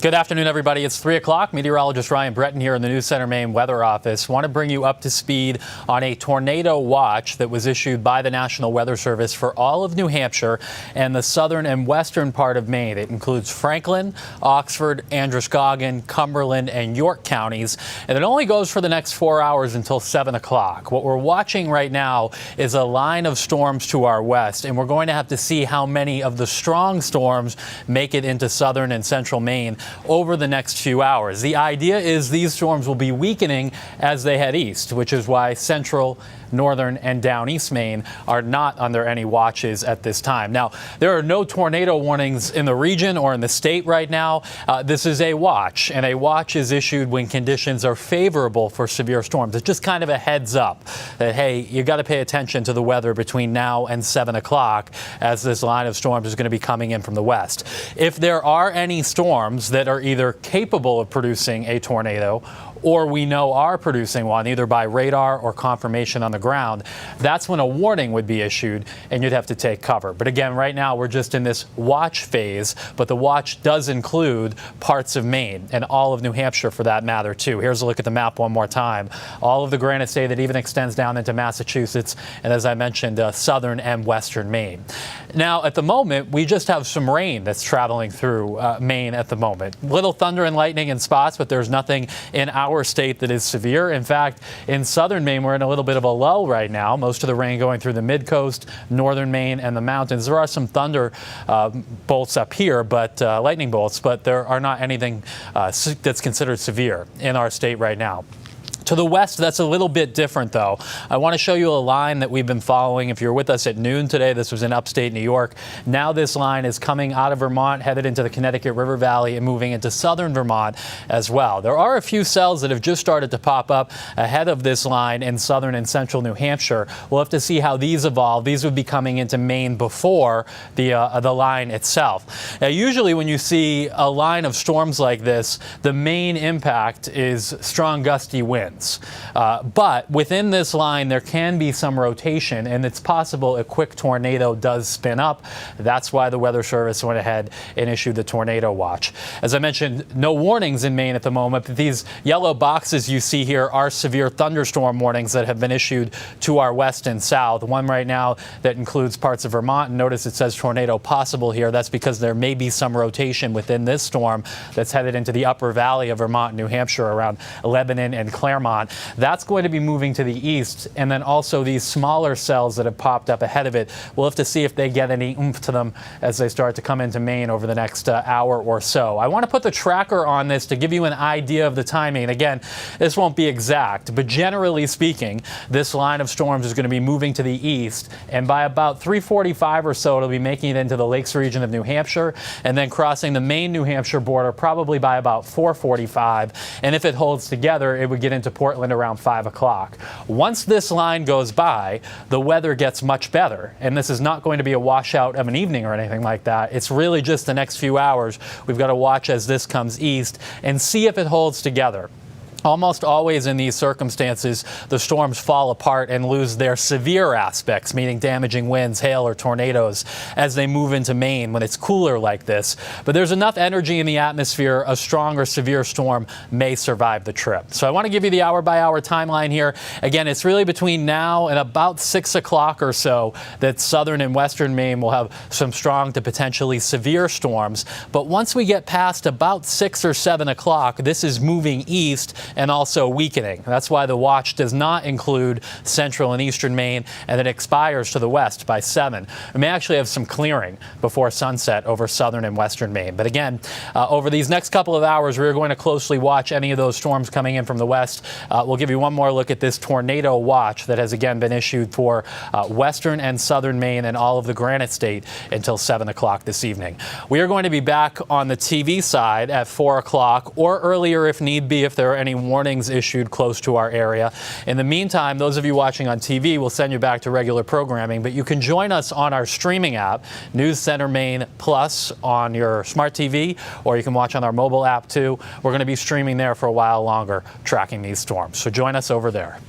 Good afternoon, everybody. It's 3 o'clock. Meteorologist Ryan Breton here in the News Center Maine Weather Office. Want to bring you up to speed on a tornado watch that was issued by the National Weather Service for all of New Hampshire and the southern and western part of Maine. It includes Franklin, Oxford, Androscoggin, Cumberland, and York counties. And it only goes for the next 4 hours until 7 o'clock. What we're watching right now is a line of storms to our west, and we're going to have to see how many of the strong storms make it into southern and central Maine over the next few hours. The idea is these storms will be weakening as they head east, which is why central, northern, and down east Maine are not under any watches at this time. Now, there are no tornado warnings in the region or in the state right now. This is a watch, and a watch is issued when conditions are favorable for severe storms. It's just kind of a heads up that, hey, you got to pay attention to the weather between now and 7 o'clock as this line of storms is going to be coming in from the west. If there are any storms that are either capable of producing a tornado or we know are producing one, either by radar or confirmation on the ground, that's when a warning would be issued and you'd have to take cover. But again, right now we're just in this watch phase, but the watch does include parts of Maine and all of New Hampshire for that matter too. Here's a look at the map one more time. All of the Granite State that even extends down into Massachusetts and, as I mentioned, southern and western Maine. Now, at the moment, we just have some rain that's traveling through Maine at the moment. Little thunder and lightning in spots, but there's nothing in our state that is severe. In fact, in southern Maine, we're in a little bit of a lull right now. Most of the rain going through the mid-coast, northern Maine, and the mountains. There are some thunder bolts up here, but lightning bolts, but there are not anything that's considered severe in our state right now. To the west, that's a little bit different, though. I want to show you a line that we've been following. If you're with us at noon today, this was in upstate New York. Now this line is coming out of Vermont, headed into the Connecticut River Valley and moving into southern Vermont as well. There are a few cells that have just started to pop up ahead of this line in southern and central New Hampshire. We'll have to see how these evolve. These would be coming into Maine before the line itself. Now, usually when you see a line of storms like this, the main impact is strong gusty winds. But within this line, there can be some rotation, and it's possible a quick tornado does spin up. That's why the Weather Service went ahead and issued the tornado watch. As I mentioned, no warnings in Maine at the moment, but these yellow boxes you see here are severe thunderstorm warnings that have been issued to our west and south. One right now that includes parts of Vermont, and notice it says tornado possible here. That's because there may be some rotation within this storm that's headed into the upper valley of Vermont and New Hampshire around Lebanon and Claremont. That's going to be moving to the east, and then also these smaller cells that have popped up ahead of it. We'll have to see if they get any oomph to them as they start to come into Maine over the next hour or so. I want to put the tracker on this to give you an idea of the timing. Again, this won't be exact, but generally speaking, this line of storms is going to be moving to the east, and by about 3:45 or so, it'll be making it into the Lakes region of New Hampshire, and then crossing the Maine-New Hampshire border probably by about 4:45. And if it holds together, it would get into Portland around 5 o'clock. Once this line goes by, the weather gets much better, and this is not going to be a washout of an evening or anything like that. It's really just the next few hours. We've got to watch as this comes east and see if it holds together. Almost always in these circumstances, the storms fall apart and lose their severe aspects, meaning damaging winds, hail, or tornadoes, as they move into Maine when it's cooler like this. But there's enough energy in the atmosphere, a strong or severe storm may survive the trip. So I want to give you the hour-by-hour timeline here. Again, it's really between now and about 6 o'clock or so that southern and western Maine will have some strong to potentially severe storms. But once we get past about 6 or 7 o'clock, this is moving east and also weakening. That's why the watch does not include central and eastern Maine, and it expires to the west by 7. We may actually have some clearing before sunset over southern and western Maine. But again, over these next couple of hours, we're going to closely watch any of those storms coming in from the west. We'll give you one more look at this tornado watch that has again been issued for western and southern Maine and all of the Granite State until 7 o'clock this evening. We are going to be back on the TV side at 4 o'clock or earlier if need be, if there are any warnings issued close to our area. In the meantime, those of you watching on TV will send you back to regular programming, but you can join us on our streaming app, News Center Maine Plus, on your smart TV, or you can watch on our mobile app too. We're going to be streaming there for a while longer, tracking these storms. So join us over there.